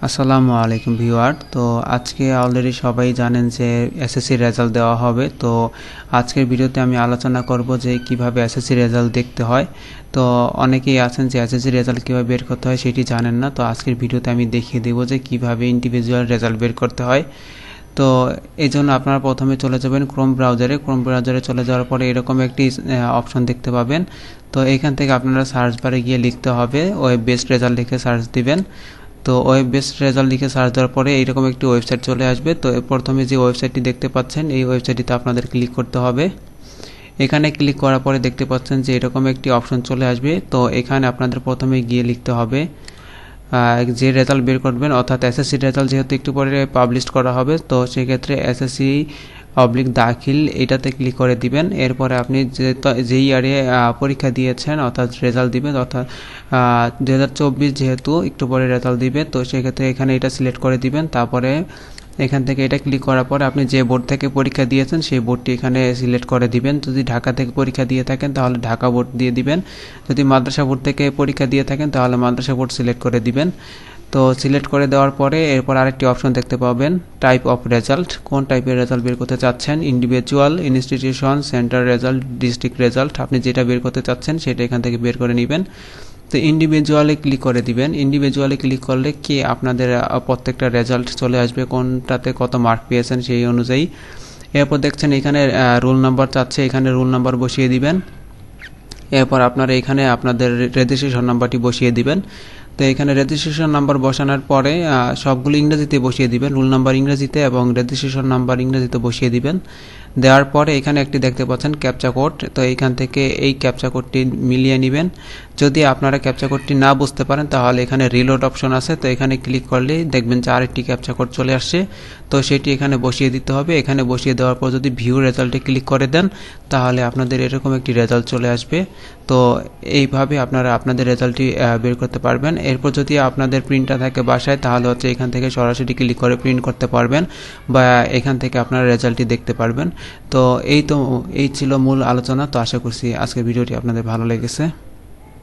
আসসালামু আলাইকুম ভিউয়ার। তো আজকে অলরেডি সবাই জানেন যে এসএসসি রেজাল্ট দেওয়া হবে। তো আজকের ভিডিওতে আমি আলোচনা করব যে কিভাবে এসএসসি রেজাল্ট দেখতে হয়। তো অনেকেই আছেন যে এসএসসি রেজাল্ট কীভাবে বের করতে হয় সেটি জানেন না। তো আজকের ভিডিওতে আমি দেখিয়ে দেবো যে কিভাবে ইন্ডিভিজুয়াল রেজাল্ট বের করতে হয়। তো এই জন্য আপনারা প্রথমে চলে যাবেন ক্রোম ব্রাউজারে চলে যাওয়ার পরে এরকম একটি অপশন দেখতে পাবেন। তো এখান থেকে আপনারা সার্চ বারে গিয়ে লিখতে হবে ওয়েব বেসড রেজাল্ট লিখে সার্চ দিবেন। তো ওয়েব বেসড রেজাল্ট লিখে সার্চ দেওয়ার পরে এইরকম একটি ওয়েবসাইট চলে আসবে। তো প্রথমে যে ওয়েবসাইটটি দেখতে পাচ্ছেন এই ওয়েবসাইটটিতে আপনাদের ক্লিক করতে হবে। এখানে ক্লিক করার পরে দেখতে পাচ্ছেন যে এরকম একটি অপশন চলে আসবে। তো এখানে আপনাদের প্রথমে গিয়ে লিখতে হবে যে রেজাল্ট বের করবেন, অর্থাৎ এসএসসি রেজাল্ট যেহেতু একটু পরে পাবলিশ করা হবে, তো সেক্ষেত্রে এসএসসি দাখিল এটাতে ক্লিক করে দিবেন। এরপরে আপনি যেই ইয়ারে পরীক্ষা দিয়েছেন অর্থাৎ রেজাল্ট দিবেন, অর্থাৎ 2024 যেহেতু একটু পরে রেজাল্ট দিবে, তো সেক্ষেত্রে এখানে এটা সিলেক্ট করে দিবেন। তারপরে এখান থেকে এটা ক্লিক করার পরে আপনি যে বোর্ড থেকে পরীক্ষা দিয়েছেন সেই বোর্ডটি এখানে সিলেক্ট করে দিবেন। যদি ঢাকা থেকে পরীক্ষা দিয়ে থাকেন তাহলে ঢাকা বোর্ড দিয়ে দিবেন। যদি মাদ্রাসা বোর্ড থেকে পরীক্ষা দিয়ে থাকেন তাহলে মাদ্রাসা বোর্ড সিলেক্ট করে দিবেন। তো সিলেক্ট করে দেওয়ার পরে এরপর আরেকটি অপশন দেখতে পাবেন টাইপ অফ রেজাল্ট, কোন টাইপের রেজাল্ট বের করতে চাচ্ছেন, individual, institution, centre result, district result, আপনি যেটা বের করতে চাচ্ছেন সেটা এখান থেকে বের করে নেবেন। তো ইন্ডিভিজুয়ালে ক্লিক করে দিবেন। ইন্ডিভিজুয়ালে ক্লিক করলে কি আপনাদের প্রত্যেকটা রেজাল্ট চলে আসবে, কোনটাতে কত মার্ক পেয়েছেন সেই অনুযায়ী। এরপর দেখছেন এখানে রোল নাম্বার চাচ্ছে, এখানে রোল নাম্বার বসিয়ে দিবেন। এরপর আপনারা এখানে আপনাদের রেজিস্ট্রেশন নাম্বারটি বসিয়ে দিবেন। তো এখানে রেজিস্ট্রেশন নাম্বার বসানোর পরে সবগুলো ইংরেজিতে বসিয়ে দিবেন, রোল নাম্বার ইংরেজিতে এবং রেজিস্ট্রেশন নাম্বার ইংরেজিতে বসিয়ে দিবেন। দেওয়ার পরে এখানে একটি দেখতে পাচ্ছেন ক্যাপচা কোড। তো এইখান থেকে এই ক্যাপচা কোডটি মিলিয়ে নেবেন। যদি আপনারা ক্যাপচা কোডটি না বুঝতে পারেন তাহলে এখানে রিলোড অপশন আছে, তো এখানে ক্লিক করলেই দেখবেন যে আরেকটি ক্যাপচা কোড চলে আসছে। তো সেটি এখানে বসিয়ে দিতে হবে। এখানে বসিয়ে দেওয়ার পর যদি ভিউ রেজাল্টে ক্লিক করে দেন তাহলে আপনাদের এরকম একটি রেজাল্ট চলে আসবে। তো এইভাবে আপনারা আপনাদের রেজাল্টটি বের করতে পারবেন। এরপর যদি আপনাদের প্রিন্টার থাকে বাসায় তাহলে হচ্ছে এখান থেকে সরাসরি ক্লিক করে প্রিন্ট করতে পারবেন বা এখান থেকে আপনারা রেজাল্টটি দেখতে পারবেন। তো এই ছিল মূল আলোচনা। তো আশা করছি আজকের ভিডিওটি আপনাদের ভালো লেগেছে।